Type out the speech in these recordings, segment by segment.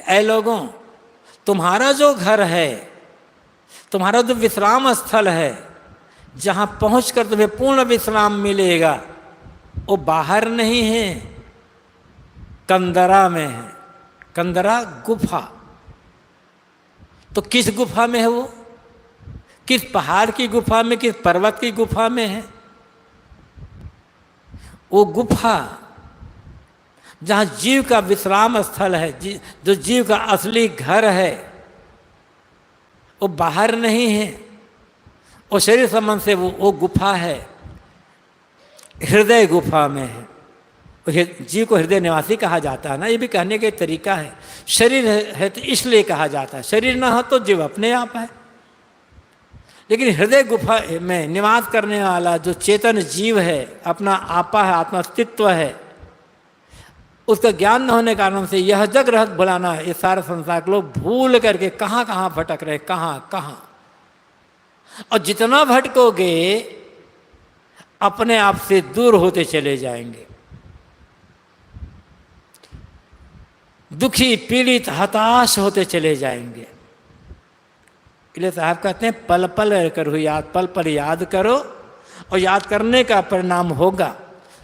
ऐ लोगों, तुम्हारा जो घर है, तुम्हारा जो विश्राम स्थल है, जहाँ पहुँचकर तुम्हें पूर्ण विश्राम मिलेगा, वो बाहर नहीं है, कंदरा में है। कंदरा गुफा। तो किस गुफा में है वो? किस पहाड़ की गुफा में, किस पर्वत की गुफा में है? वो गुफा जहाँ जीव का विश्राम स्थल है, जो जीव का असली घर है, वो बाहर नहीं है, वो शरीर संबंध से वो गुफा है, हृदय गुफा में है। जीव को हृदय निवासी कहा जाता है ना, ये भी कहने का तरीका है। शरीर है तो इसलिए कहा जाता है, शरीर ना हो तो जीव अपने आप है। लेकिन हृदय गुफा में निवास करने वाला जो चेतन जीव है, अपना आपा है, आत्मा अस्तित्व है, उसका ज्ञान न होने के कारण से यह जग रहत भुलाना, ये सारा संसार के लोग भूल करके कहाँ कहाँ भटक रहे, कहाँ कहाँ। और जितना भटकोगे अपने आप से दूर होते चले जाएंगे। दुखी, पीड़ित, हताश होते चले जाएंगे। इसलिए साहब कहते हैं पल पल करो याद, पल पल याद करो, और याद करने का परिणाम होगा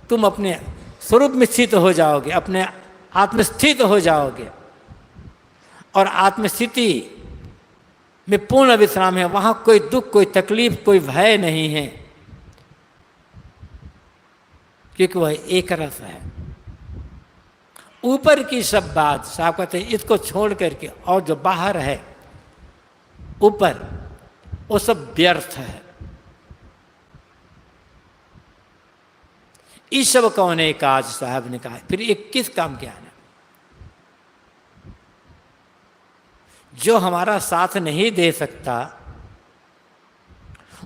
तुम अपने स्वरूप में स्थित हो जाओगे, अपने आत्मस्थित हो जाओगे। और आत्मस्थिति में पूर्ण विश्राम है, वहाँ कोई दुख, कोई तकलीफ, कोई भय नहीं है, क्योंकि वह एक रस है। ऊपर की सब बात साहब कहते हैं इसको छोड़ करके और जो बाहर है ऊपर, वो सब व्यर्थ है। इस सब कौन है काज, साहब ने कहा। फिर 21 काम क्या है? जो हमारा साथ नहीं दे सकता,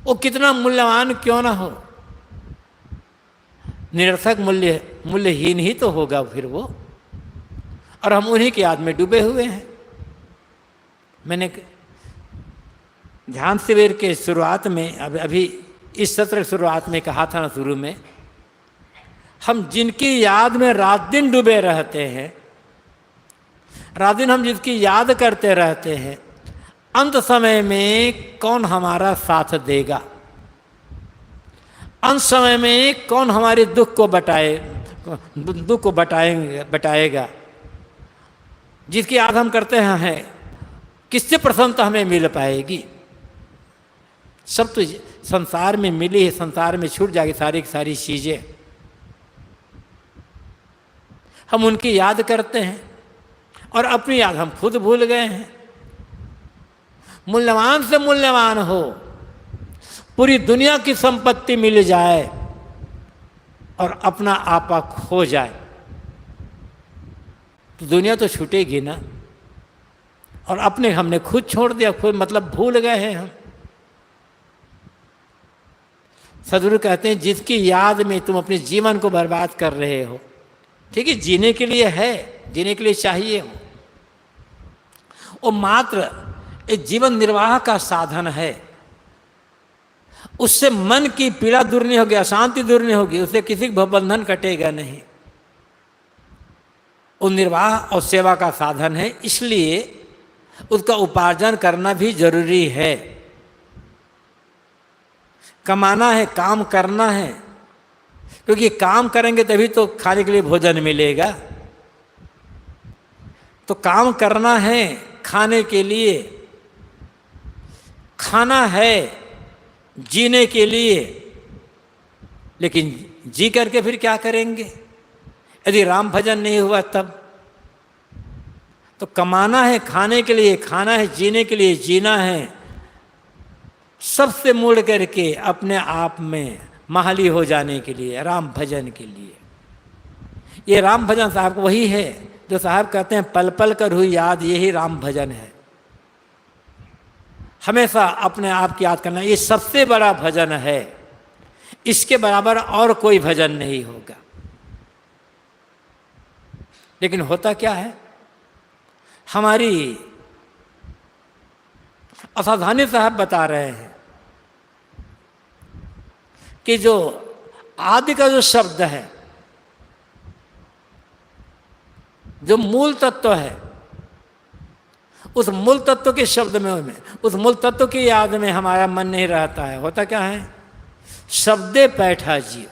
वो कितना मूल्यवान क्यों ना हो, निरर्थक मूल्यहीन ही तो होगा फिर वो। और हम उन्हीं की याद में डूबे हुए हैं। मैंने ध्यान शिविर के शुरुआत में, अभी इस सत्र शुरुआत में कहा था ना, शुरू में, हम जिनकी याद में रात दिन डूबे रहते हैं, रात दिन हम जिसकी याद करते रहते हैं, अंत समय में कौन हमारा साथ देगा? अंत समय में कौन हमारे दुख को बताएगा? जिसकी याद हम करते हैं, किससे प्रसन्नता हमें मिल पाएगी? सब तो संसार में मिली है, संसार में छूट जाएगी सारी की सारी चीजें। हम उनकी याद करते हैं और अपनी याद हम खुद भूल गए हैं। मूल्यवान से मूल्यवान हो, पूरी दुनिया की संपत्ति मिल जाए और अपना आपा खो जाए तो दुनिया तो छूटेगी ना। और अपने हमने खुद छोड़ दिया, खुद मतलब भूल गए हैं हम। सदगुरु कहते हैं जिसकी याद में तुम अपने जीवन को बर्बाद कर रहे हो, ठीक है, जीने के लिए है, जीने के लिए चाहिए हो, वो मात्र एक जीवन निर्वाह का साधन है। उससे मन की पीड़ा दूर नहीं होगी, अशांति दूर नहीं होगी, उससे किसी का बंधन कटेगा नहीं। वो निर्वाह और सेवा का साधन है, इसलिए उसका उपार्जन करना भी जरूरी है। कमाना है, काम करना है, क्योंकि काम करेंगे तभी तो खाने के लिए भोजन मिलेगा। तो काम करना है खाने के लिए, खाना है जीने के लिए, लेकिन जी करके फिर क्या करेंगे यदि राम भजन नहीं हुआ तब? तो कमाना है खाने के लिए, खाना है जीने के लिए, जीना है सबसे मुड़ करके अपने आप में महाली हो जाने के लिए, राम भजन के लिए। ये राम भजन साहब वही है जो साहब कहते हैं पल पल कर हुई याद, यही राम भजन है। हमेशा अपने आप की याद करना, ये सबसे बड़ा भजन है। इसके बराबर और कोई भजन नहीं होगा। लेकिन होता क्या है, हमारी असावधानी साहब बता रहे हैं कि जो आदि का जो शब्द है, जो मूल तत्व है, उस मूल तत्व के शब्द में उस मूल तत्व की याद में हमारा मन नहीं रहता है। होता क्या है, शब्दे पैठा जीव,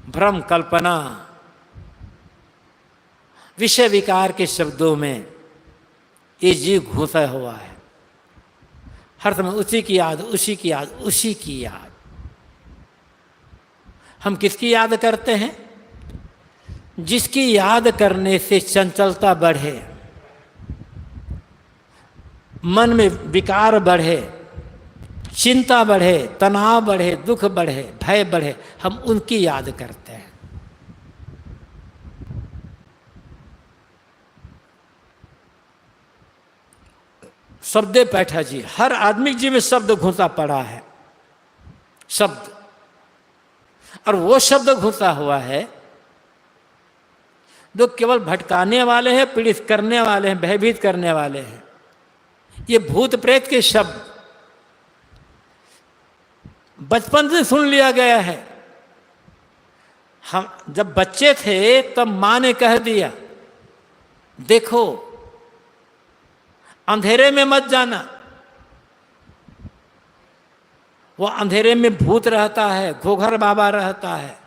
भ्रम कल्पना, विषय विकार के शब्दों में ये जीव घुसा हुआ है। हर समय उसी की याद, उसी की याद, उसी की याद। हम किसकी याद करते हैं? जिसकी याद करने से चंचलता बढ़े, मन में विकार बढ़े, चिंता बढ़े, तनाव बढ़े, दुख बढ़े, भय बढ़े, हम उनकी याद करते हैं। शब्दे पैठा जी, हर आदमी जी में शब्द घुसा पड़ा है, शब्द। और वो शब्द घुसा हुआ है जो केवल भटकाने वाले हैं, पीड़ित करने वाले हैं, भयभीत करने वाले हैं। ये भूत प्रेत के शब्द बचपन से सुन लिया गया है। हम जब बच्चे थे तब माँ ने कह दिया, देखो अंधेरे में मत जाना, वो अंधेरे में भूत रहता है, घोघर बाबा रहता है।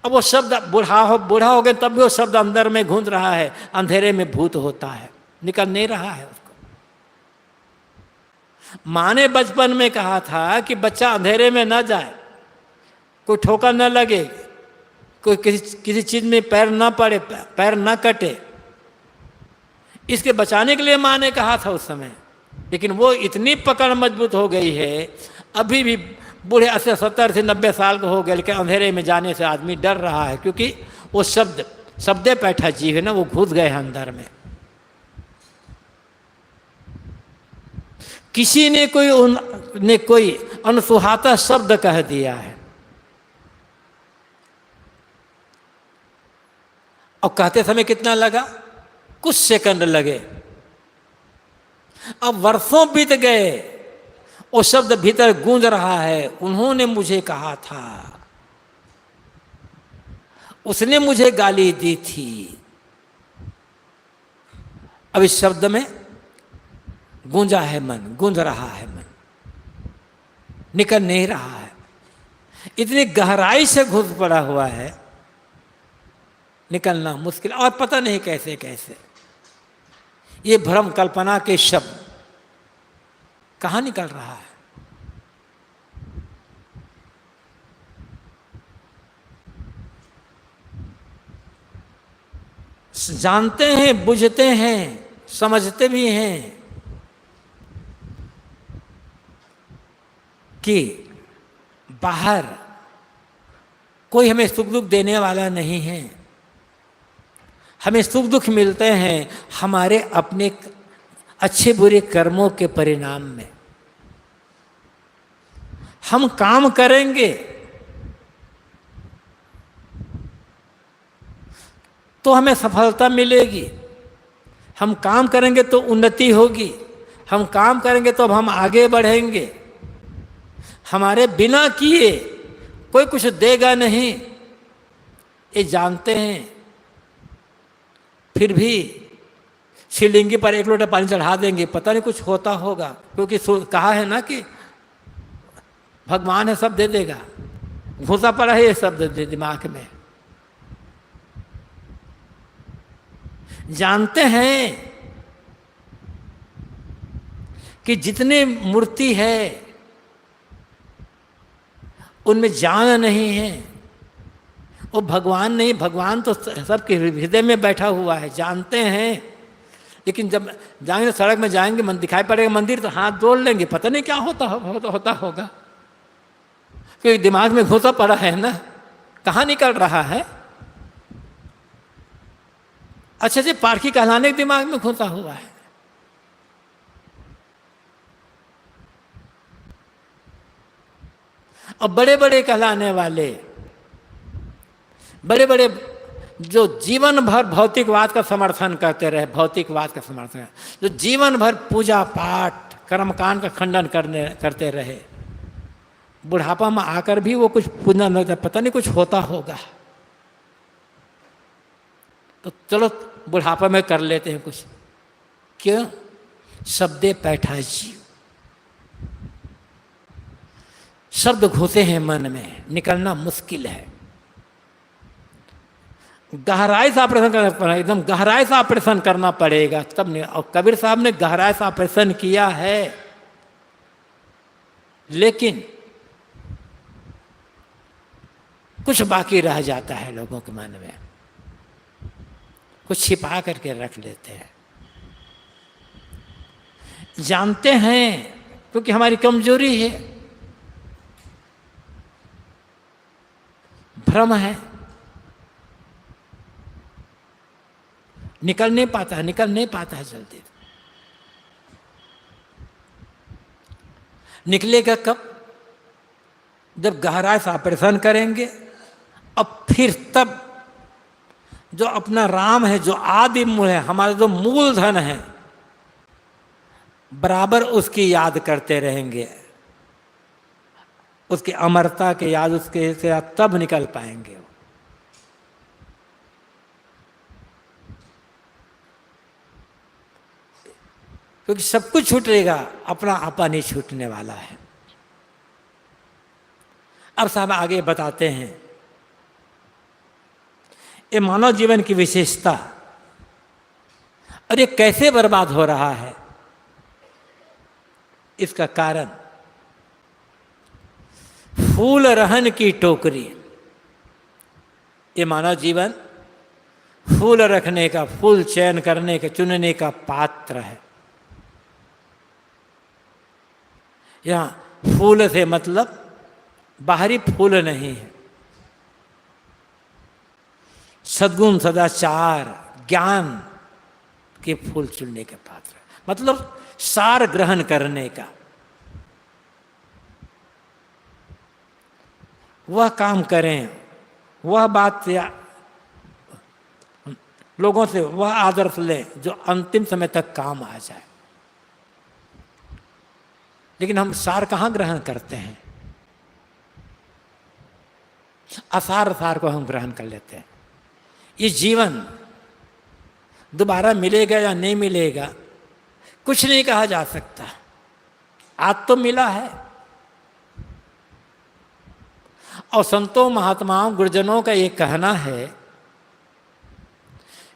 अब वो शब्द बूढ़ा हो गए तब भी वो शब्द अंदर में गूंज रहा है, अंधेरे में भूत होता है, निकल नहीं रहा है उसको। माँ ने बचपन में कहा था कि बच्चा अंधेरे में न जाए, कोई ठोकर न लगे, कोई किसी चीज में पैर न पड़े, पैर न कटे, इसके बचाने के लिए माँ ने कहा था उस समय। लेकिन वो इतनी पकड़ मजबूत हो गई है, अभी भी बूढ़े 80, 70 से 90 साल के हो गए, लेकिन अंधेरे में जाने से आदमी डर रहा है, क्योंकि वो शब्दे पैठा जीव है ना, वो घुस गए हैं अंदर में। किसी ने कोई अनसुहाता शब्द कह दिया है, और कहते समय कितना लगा? कुछ सेकंड लगे। अब वर्षों बीत गए, वो शब्द भीतर गूंज रहा है, उन्होंने मुझे कहा था, उसने मुझे गाली दी थी। अब इस शब्द में गूंजा है मन, गूंज रहा है मन, निकल नहीं रहा है, इतनी गहराई से घुस पड़ा हुआ है, निकलना मुश्किल। और पता नहीं कैसे कैसे ये भ्रम कल्पना के शब्द कहाँ निकल रहा है। जानते हैं, बुझते हैं, समझते भी हैं कि बाहर कोई हमें सुख दुख देने वाला नहीं है। हमें सुख दुख मिलते हैं हमारे अपने अच्छे बुरे कर्मों के परिणाम में। हम काम करेंगे तो हमें सफलता मिलेगी, हम काम करेंगे तो उन्नति होगी, हम काम करेंगे तो अब हम आगे बढ़ेंगे। हमारे बिना किए कोई कुछ देगा नहीं, ये जानते हैं। फिर भी शिवलिंगी पर 1 लोटा पानी चढ़ा देंगे, पता नहीं कुछ होता होगा, क्योंकि कहा है ना कि भगवान है सब दे देगा। घुसा पड़ा है ये शब्द दिमाग में। जानते हैं कि जितने मूर्ति है उनमें जान नहीं है, वो भगवान नहीं, भगवान तो सबके हृदय में बैठा हुआ है, जानते हैं। लेकिन जब जाएंगे सड़क में जाएंगे, मन दिखाई पड़ेगा मंदिर तो हाथ जोड़ लेंगे, पता नहीं क्या होता होगा, क्योंकि दिमाग में घुसा पड़ा है ना, कहाँ निकल रहा है। अच्छे से पारखी कहलाने के दिमाग में घुसा हुआ है। और बड़े बड़े कहलाने वाले, बड़े बड़े जो जीवन भर भौतिकवाद का समर्थन करते रहे, भौतिकवाद का समर्थन, जो जीवन भर पूजा पाठ कर्मकांड का खंडन करते रहे, बुढ़ापा में आकर भी वो कुछ पूजना नहीं, पता नहीं कुछ होता होगा, तो चलो बुढ़ापा में कर लेते हैं कुछ, क्यों? शब्दे पैठा जीव, शब्द घुसे हैं मन में, निकलना मुश्किल है। गहराई से ऑपरेशन करना पड़ेगा, एकदम गहराई से ऑपरेशन करना पड़ेगा तब नहीं। और कबीर साहब ने गहराई से ऑपरेशन किया है, लेकिन कुछ बाकी रह जाता है लोगों के मन में, कुछ छिपा करके रख लेते हैं। जानते हैं क्योंकि हमारी कमजोरी है, भ्रम है, निकल नहीं पाता है जल्दी। निकलेगा कब? जब गहराई से ऑपरेशन करेंगे, अब फिर तब जो अपना राम है, जो आदि मूल है, हमारा जो मूल धन है, बराबर उसकी याद करते रहेंगे, उसकी अमरता के याद, उसके से तब निकल पाएंगे। क्योंकि सब कुछ छूटेगा, अपना आपा नहीं छूटने वाला है। अब साहब आगे बताते हैं ये मानव जीवन की विशेषता और ये कैसे बर्बाद हो रहा है। इसका कारण फूल रहन की टोकरी, ये मानव जीवन फूल रखने का, फूल चयन करने का, चुनने का पात्र है। यहां फूल से मतलब बाहरी फूल नहीं है, सद्गुण सदाचार ज्ञान के फूल चुनने के पात्र, मतलब सार ग्रहण करने का। वह काम करें, वह बात या लोगों से वह आदर्श लें जो अंतिम समय तक काम आ जाए। लेकिन हम सार कहाँ ग्रहण करते हैं? असार सार को हम ग्रहण कर लेते हैं। ये जीवन दोबारा मिलेगा या नहीं मिलेगा कुछ नहीं कहा जा सकता। आज तो मिला है, और संतों महात्माओं गुरुजनों का ये कहना है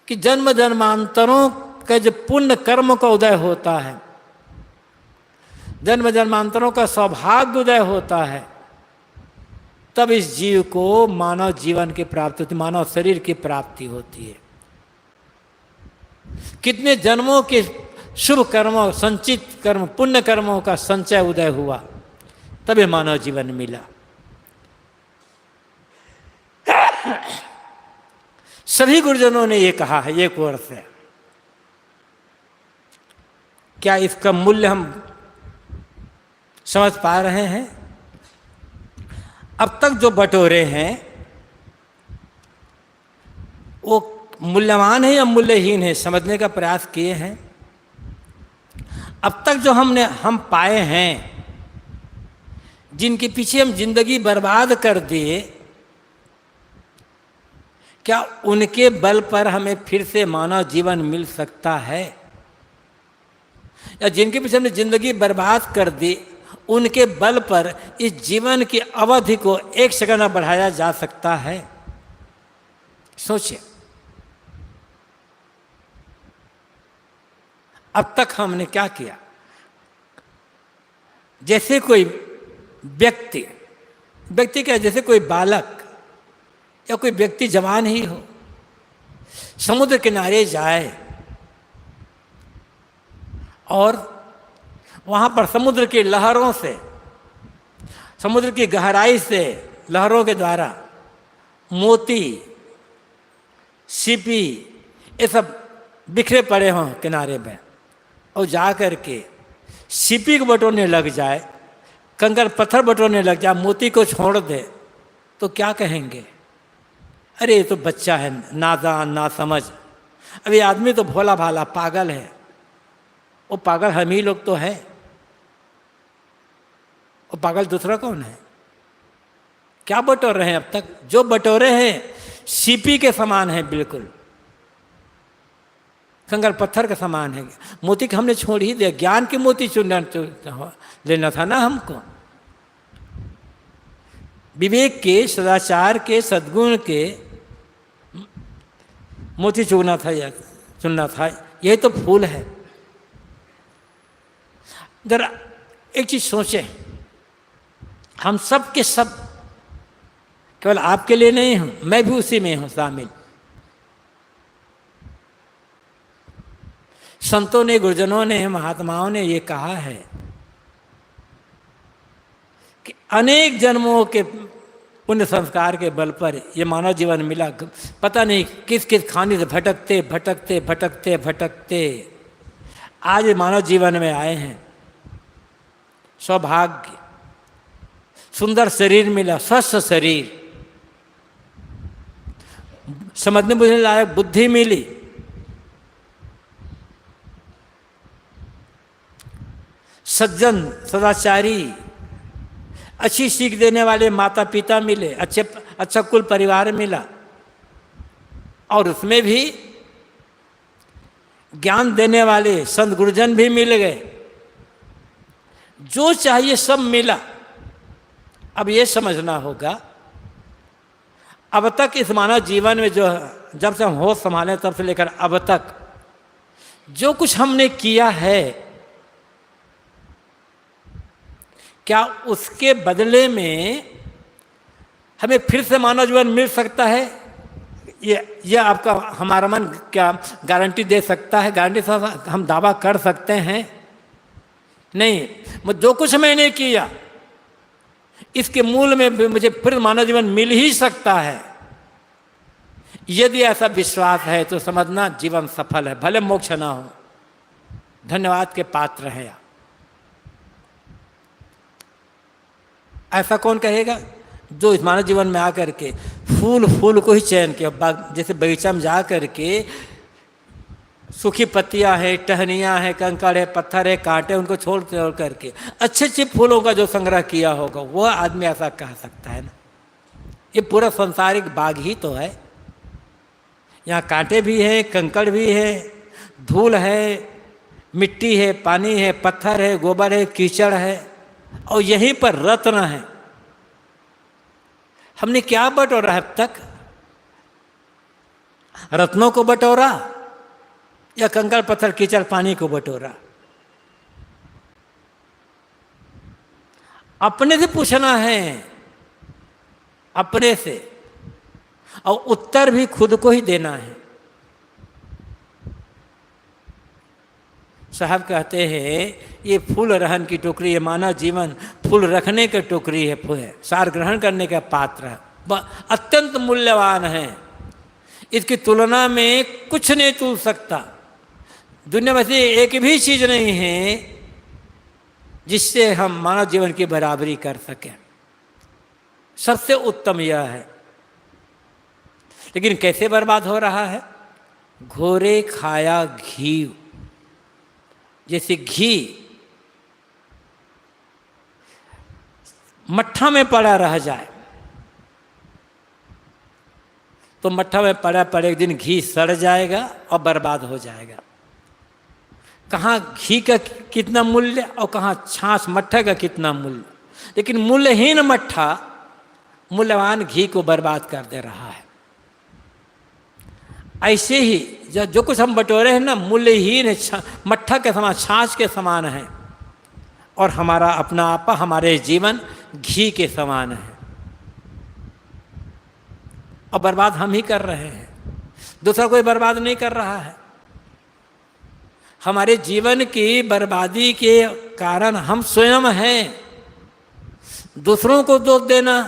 कि जन्म जन्मांतरों का जो पुण्य कर्म का उदय होता है, जन्म जन्मांतरों का सौभाग्य उदय होता है, तब इस जीव को मानव जीवन की प्राप्ति होती, मानव शरीर की प्राप्ति होती है। कितने जन्मों के शुभ कर्मों, संचित कर्म, पुण्य कर्मों का संचय उदय हुआ, तब ये मानव जीवन मिला। सभी गुरुजनों ने ये कहा है एक वर्ष है। क्या इसका मूल्य हम समझ पा रहे हैं? अब तक जो बटोरे हैं वो मूल्यवान है या मूल्यहीन है, समझने का प्रयास किए हैं? अब तक जो हम पाए हैं, जिनके पीछे हम जिंदगी बर्बाद कर दिए, क्या उनके बल पर हमें फिर से मानव जीवन मिल सकता है? या जिनके पीछे हमने जिंदगी बर्बाद कर दी, उनके बल पर इस जीवन की अवधि को एक सेकंड में बढ़ाया जा सकता है? सोचिए। अब तक हमने क्या किया? जैसे कोई व्यक्ति क्या, जैसे कोई बालक या कोई व्यक्ति जवान ही हो, समुद्र किनारे जाए और वहाँ पर समुद्र की लहरों से, समुद्र की गहराई से लहरों के द्वारा मोती, सीपी, ये सब बिखरे पड़े हों किनारे में, और जा कर के सीपी को बटोरने लग जाए, कंकर पत्थर बटोरने लग जाए, मोती को छोड़ दे, तो क्या कहेंगे? अरे ये तो बच्चा है, नादान ना समझ, अभी आदमी तो भोला भाला पागल है। वो पागल हम ही लोग तो है, वो पागल दूसरा कौन है? क्या बटोर रहे हैं? अब तक जो बटोरे हैं सीपी के समान है बिल्कुल। कंकड़ पत्थर का समान है। मोती का हमने छोड़ ही दिया, ज्ञान के मोती चुनना लेना था ना हमको। विवेक के, सदाचार के, सद्गुण के मोती चुनना था या चुनना था। यही तो फूल है। जरा एक चीज सोचें, हम सब के सब केवल आपके लिए नहीं हूं, मैं भी उसी में हूं शामिल। संतों ने, गुरुजनों ने, महात्माओं ने ये कहा है कि अनेक जन्मों के पुण्य संस्कार के बल पर ये मानव जीवन मिला। पता नहीं किस किस खाने से भटकते भटकते भटकते भटकते आज मानव जीवन में आए हैं। सौभाग्य, सुंदर शरीर मिला, स्वस्थ शरीर, समझने बुझने लायक बुद्धि मिली, सज्जन सदाचारी, अच्छी सीख देने वाले माता पिता मिले, अच्छा कुल परिवार मिला, और उसमें भी ज्ञान देने वाले संत गुरुजन भी मिल गए। जो चाहिए सब मिला। अब ये समझना होगा, अब तक इस मानव जीवन में जो, जब से हम होश संभाले तब से लेकर अब तक जो कुछ हमने किया है, क्या उसके बदले में हमें फिर से मानव जीवन मिल सकता है? ये आपका हमारा मन क्या गारंटी दे सकता है? गारंटी से हम दावा कर सकते हैं? नहीं। जो कुछ मैंने किया इसके मूल में मुझे फिर मानव जीवन मिल ही सकता है। यदि ऐसा विश्वास है तो समझना जीवन सफल है, भले मोक्ष ना हो, धन्यवाद के पात्र है। ऐसा कौन कहेगा जो इस मानव जीवन में आकर के फूल को ही चयन किया। जैसे बगीचा में जा करके सूखी पत्तियां हैं, टहनियां हैं, कंकड़ है, पत्थर है, कांटे, उनको छोड़ करके अच्छे फूलों का जो संग्रह किया होगा वह आदमी ऐसा कह सकता है ना। ये पूरा संसारिक बाग ही तो है। यहाँ कांटे भी है, कंकड़ भी है, धूल है, मिट्टी है, पानी है, पत्थर है, गोबर है, कीचड़ है, और यहीं पर रत्न है। हमने क्या बटोरा है अब तक? रत्नों को बटोरा या कंकड़ पत्थर कीचड़ पानी को बटोरा? अपने से पूछना है, अपने से, और उत्तर भी खुद को ही देना है। साहब कहते हैं ये फूल रहन की टोकरी, ये मानव जीवन फूल रखने की टोकरी है, फूल है, सार ग्रहण करने का पात्र है, अत्यंत मूल्यवान है। इसकी तुलना में कुछ नहीं तुल सकता। दुनिया में से एक भी चीज नहीं है जिससे हम मानव जीवन की बराबरी कर सकें। सबसे उत्तम यह है। लेकिन कैसे बर्बाद हो रहा है? घोरे खाया घी। जैसे घी मट्ठा में पड़ा रह जाए तो मट्ठा में पड़ा एक दिन घी सड़ जाएगा और बर्बाद हो जाएगा। कहाँ घी का कितना मूल्य और कहाँ छाछ मट्ठा का कितना मूल्य। लेकिन मूल्यहीन मट्ठा मूल्यवान घी को बर्बाद कर दे रहा है। ऐसे ही जो कुछ हम बटोरे हैं ना, मूल्यहीन है, मट्ठा के समान, छाछ के समान है, और हमारा अपना आपा, हमारे जीवन घी के समान है, और बर्बाद हम ही कर रहे हैं, दूसरा कोई बर्बाद नहीं कर रहा है। हमारे जीवन की बर्बादी के कारण हम स्वयं हैं। दूसरों को दोष देना,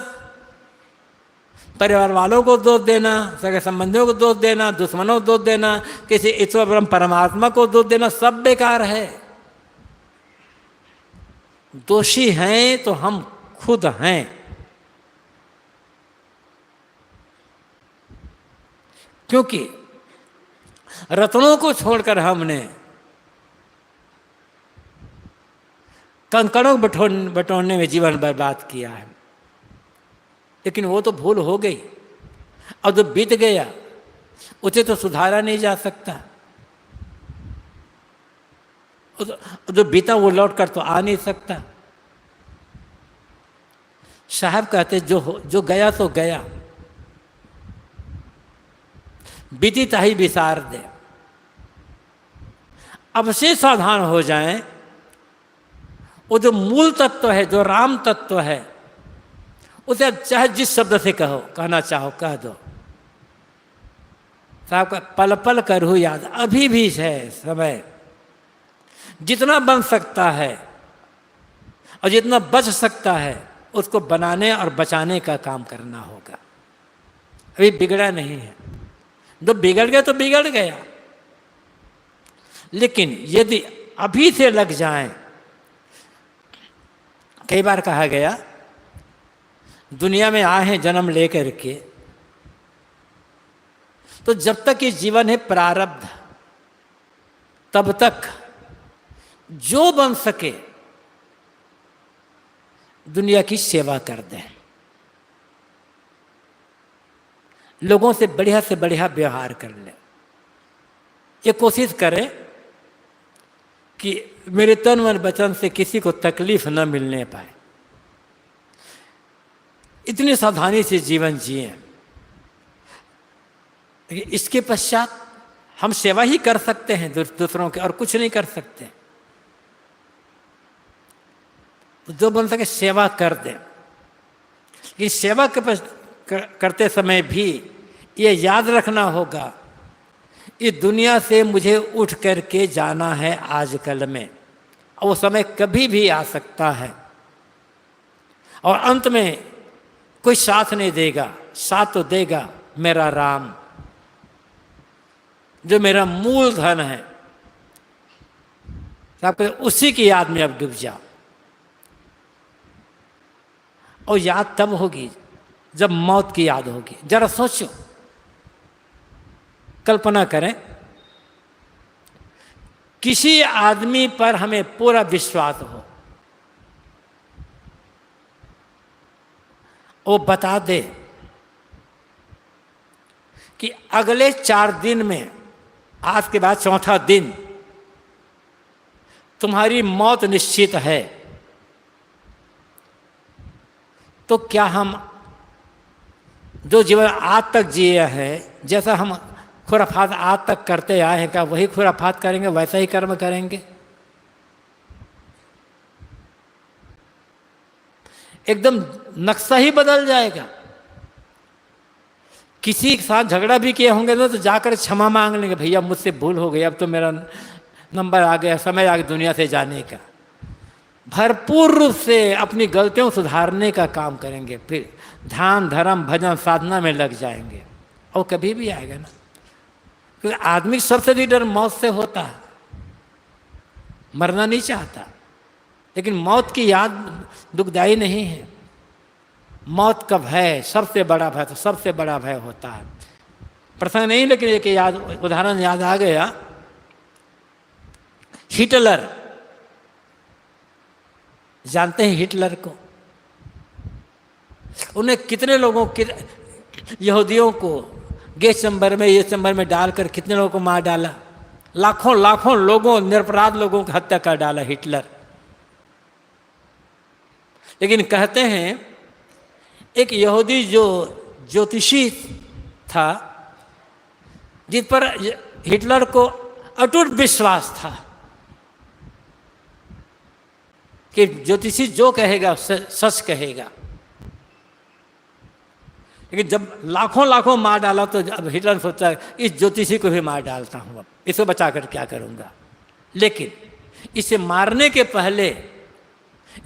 परिवार वालों को दोष देना, सगे संबंधियों को दोष देना, दुश्मनों को दोष देना, किसी ईश्वर ब्रह्म परमात्मा को दोष देना, सब बेकार है। दोषी हैं तो हम खुद हैं। क्योंकि रत्नों को छोड़कर हमने कंकड़ों को बटोरने में जीवन बर्बाद किया है। लेकिन वो तो भूल हो गई, और जो बीत गया उसे तो सुधारा नहीं जा सकता। जो बीता वो लौट कर तो आ नहीं सकता। साहब कहते जो गया तो गया, बीती ताही विसार दे। अब से सावधान हो जाएं, वो जो मूल तत्व है, जो राम तत्व है, उसे चाहे जिस शब्द से कहना चाहो कह दो। साहब का पल पल करूँ याद, अभी भी है समय, जितना बन सकता है और जितना बच सकता है उसको बनाने और बचाने का काम करना होगा। अभी बिगड़ा नहीं है, जो बिगड़ गया तो बिगड़ गया, लेकिन यदि अभी से लग जाएं। कई बार कहा गया दुनिया में आए हैं जन्म लेकर के, तो जब तक ये जीवन है प्रारब्ध, तब तक जो बन सके दुनिया की सेवा कर दें, लोगों से बढ़िया व्यवहार कर ले। ये कोशिश करें कि मेरे तन मन वचन से किसी को तकलीफ न मिलने पाए, इतनी सावधानी से जीवन जिए। लेकिन इसके पश्चात हम सेवा ही कर सकते हैं दूसरों के, और कुछ नहीं कर सकते। जो बन सके सेवा कर दें। इस सेवा करते समय भी ये याद रखना होगा, इस दुनिया से मुझे उठ करके जाना है आजकल में, और वो समय कभी भी आ सकता है, और अंत में कोई साथ नहीं देगा। साथ तो देगा मेरा राम, जो मेरा मूल धन है। उसी की याद में अब डूब जाओ, और याद तब होगी जब मौत की याद होगी। जरा सोचो, कल्पना करें, किसी आदमी पर हमें पूरा विश्वास हो, वो बता दे कि अगले 4 दिन में, आज के बाद चौथा दिन तुम्हारी मौत निश्चित है, तो क्या हम जो जीवन आज तक जिए हैं, जैसा हम खुराफात आज तक करते आए हैं, क्या वही खुराफात करेंगे, वैसा ही कर्म करेंगे? एकदम नक्शा ही बदल जाएगा। किसी के साथ झगड़ा भी किए होंगे ना, तो जाकर क्षमा मांग लेंगे, भैया मुझसे भूल हो गई, अब तो मेरा नंबर आ गया, समय आ गया दुनिया से जाने का। भरपूर रूप से अपनी गलतियों सुधारने का काम करेंगे, फिर ध्यान धर्म भजन साधना में लग जाएंगे, और कभी भी आएगा ना। क्योंकि आदमी सबसे भी डर मौत से होता है, मरना नहीं चाहता, लेकिन मौत की याद दुखदायी नहीं है। मौत का भय सबसे बड़ा भय, तो सबसे बड़ा भय होता है। प्रसंग नहीं, लेकिन एक याद उदाहरण याद आ गया। हिटलर, जानते हैं हिटलर को? उन्हें कितने लोगों यहूदियों को गैस चैम्बर में, ये चैम्बर में डालकर कितने लोगों को मार डाला। लाखों लाखों लोगों, निरपराध लोगों की हत्या कर डाला हिटलर। लेकिन कहते हैं एक यहूदी जो ज्योतिषी था, जिस पर हिटलर को अटूट विश्वास था कि ज्योतिषी जो कहेगा सच कहेगा, लेकिन जब लाखों लाखों मार डाला, तो अब हिटलर सोचा इस ज्योतिषी को भी मार डालता हूँ, अब इसे बचाकर क्या करूँगा। लेकिन इसे मारने के पहले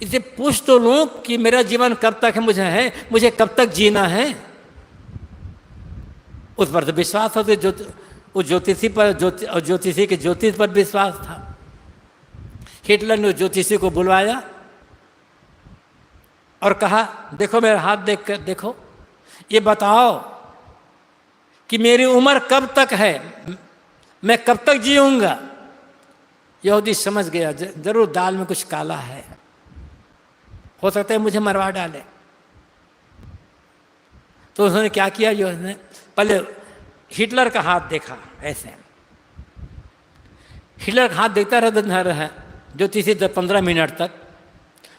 इसे पूछ तो लूँ कि मेरा जीवन कब तक है, मुझे कब तक जीना है। उस पर तो विश्वास था, उस ज्योतिषी पर, ज्योतिषी के ज्योतिष पर विश्वास था। हिटलर ने ज्योतिषी को बुलवाया और कहा, देखो मेरा हाथ देख कर देखो, ये बताओ कि मेरी उम्र कब तक है, मैं कब तक जीऊंगा। यहूदी समझ गया जरूर दाल में कुछ काला है, हो सकता है मुझे मरवा डाले। तो उसने क्या किया, उसने पहले हिटलर का हाथ देखा, ऐसे हिटलर का हाथ देखता रहा, ज्योतिषी 15 मिनट तक,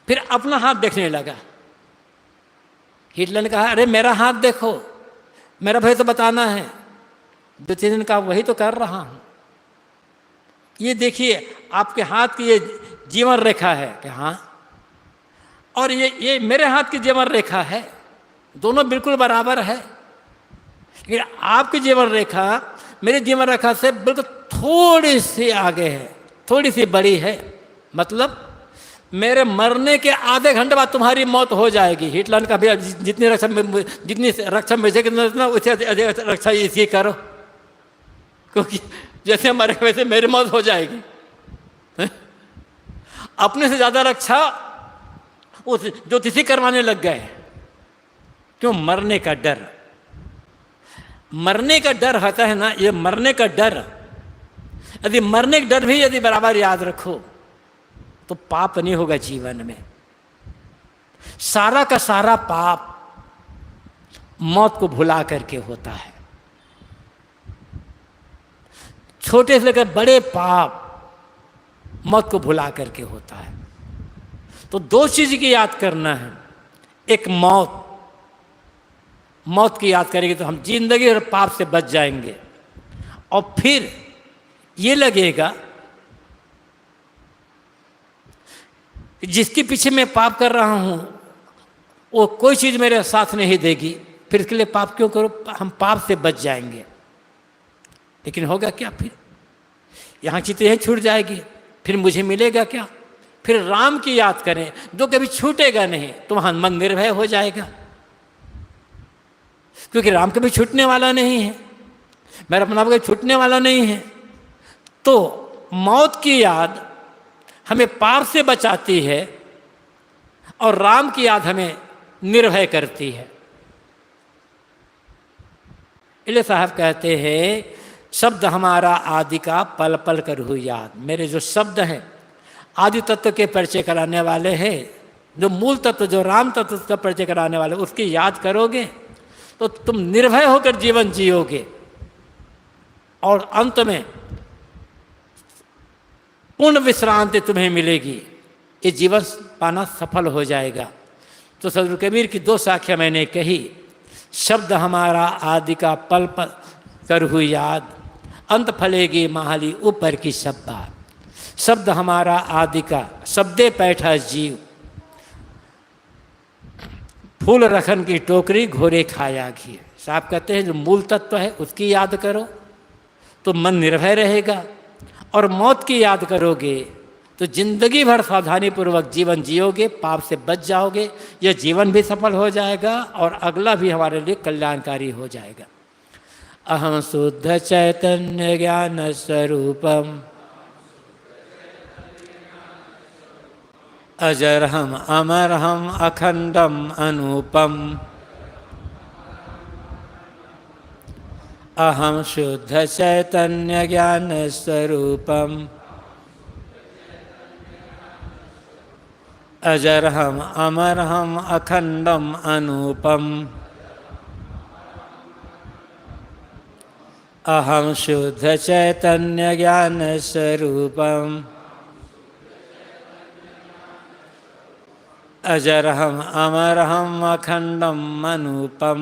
फिर अपना हाथ देखने लगा। हिटलर ने कहा, अरे मेरा हाथ देखो, मेरा भय तो बताना है। ज्योतिषी ने कहा, वही तो कर रहा हूं, ये देखिए आपके हाथ की ये जीवन रेखा है। कि हाँ, और ये मेरे हाथ की जीवन रेखा है, दोनों बिल्कुल बराबर है। लेकिन आपकी जीवन रेखा मेरी जीवन रेखा से बिल्कुल थोड़ी सी आगे है, थोड़ी सी बड़ी है। मतलब मेरे मरने के आधे घंटे बाद तुम्हारी मौत हो जाएगी। हिटलर ने कहा, भैया जितनी रक्षा मुझे उससे अधिक रक्षा इसकी करो, क्योंकि जैसे मरे वैसे मेरी मौत हो जाएगी। अपने से ज्यादा रक्षा उस ज्योतिषी करवाने लग गए। क्यों? मरने का डर। मरने का डर होता है ना, ये मरने का डर, यदि मरने का डर भी यदि बराबर याद रखो तो पाप नहीं होगा जीवन में। सारा का सारा पाप मौत को भुला करके होता है। छोटे से लेकर बड़े पाप मौत को भुला करके होता है। तो दो चीज की याद करना है, एक मौत, मौत की याद करेंगे तो हम जिंदगी और पाप से बच जाएंगे। और फिर ये लगेगा कि जिसके पीछे मैं पाप कर रहा हूं वो कोई चीज मेरे साथ नहीं देगी, फिर इसके लिए पाप क्यों करो, हम पाप से बच जाएंगे। लेकिन होगा क्या? फिर यहां चीजें यहीं छूट जाएगी, फिर मुझे मिलेगा क्या? फिर राम की याद करें जो कभी छूटेगा नहीं, तो वहां मन निर्भय हो जाएगा, क्योंकि राम कभी छूटने वाला नहीं है, मेरा अपना कभी छूटने वाला नहीं है। तो मौत की याद हमें पाप से बचाती है और राम की याद हमें निर्भय करती है। इसलिए साहब कहते हैं, शब्द हमारा आदि का पल पल कर हुई याद। मेरे जो शब्द हैं आदि तत्व के परिचय कराने वाले हैं, जो मूल तत्व, जो राम तत्व का परिचय कराने वाले, उसकी याद करोगे तो तुम निर्भय होकर जीवन जियोगे और अंत में पूर्ण विश्रांति तुम्हें मिलेगी। ये जीवन पाना सफल हो जाएगा। तो सदगुरु कबीर की दो साखियां मैंने कही, शब्द हमारा आदि का पल पल कर हुई याद, अंत फलेगी महाली ऊपर की सब बात। शब्द हमारा आदि का, शब्दे पैठा जीव, फूल रखन की टोकरी घोरे खाया घी। साहब कहते हैं जो मूल तत्व है उसकी याद करो तो मन निर्भय रहेगा, और मौत की याद करोगे तो जिंदगी भर सावधानी पूर्वक जीवन जियोगे, पाप से बच जाओगे। यह जीवन भी सफल हो जाएगा और अगला भी हमारे लिए कल्याणकारी हो जाएगा। अहम शुद्ध चैतन्य ज्ञान स्वरूपम अजर हम अमर हम अखंडम अनुपम। अहम शुद्ध चैतन्य ज्ञान स्वरूपम अजर हम अमर हम अखंडम अनुपम। अहम शुद्ध चैतन्य ज्ञान स्वरूपम अजर हम अमर हम अखंडम अनुपम।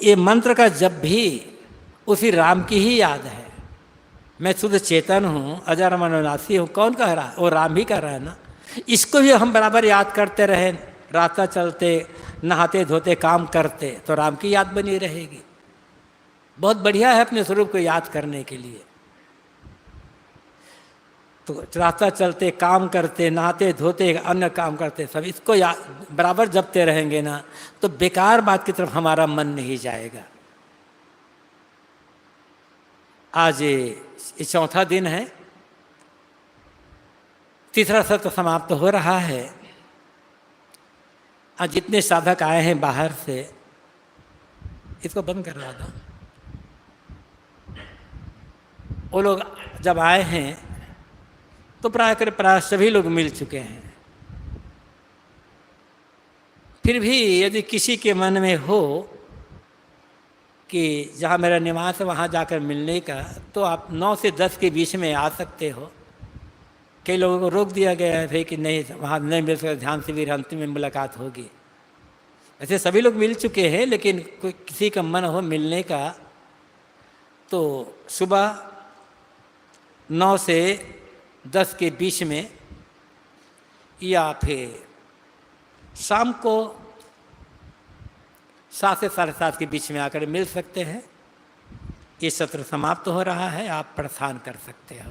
ये मंत्र का जब भी उसी राम की ही याद है। मैं शुद्ध चेतन हूँ, अजर मनोनाशी हूँ, कौन कह रहा है? वो राम ही कह रहा है ना। इसको भी हम बराबर याद करते रहें, रास्ता चलते, नहाते धोते, काम करते, तो राम की याद बनी रहेगी। बहुत बढ़िया है अपने स्वरूप को याद करने के लिए। तो रास्ता चलते, काम करते, नहाते धोते, अन्य काम करते, सब इसको बराबर जपते रहेंगे ना, तो बेकार बात की तरफ हमारा मन नहीं जाएगा। आज ये चौथा दिन है, तीसरा सत्र समाप्त हो रहा है। आज जितने साधक आए हैं बाहर से, इसको बंद कर रहा था, वो लोग जब आए हैं तो प्राय सभी लोग मिल चुके हैं। फिर भी यदि किसी के मन में हो कि जहाँ मेरा निवास है वहाँ जाकर मिलने का, तो आप 9 से 10 के बीच में आ सकते हो। कई लोगों को रोक दिया गया है भाई कि नहीं वहाँ नहीं मिल सकता, ध्यान शिविर अंतिम में मुलाकात होगी। ऐसे सभी लोग मिल चुके हैं, लेकिन कोई किसी का मन हो मिलने का तो सुबह 9 से 10 के बीच में या फिर शाम को 7 से 7:30 के बीच में आकर मिल सकते हैं। ये सत्र समाप्त हो रहा है, आप प्रस्थान कर सकते हो।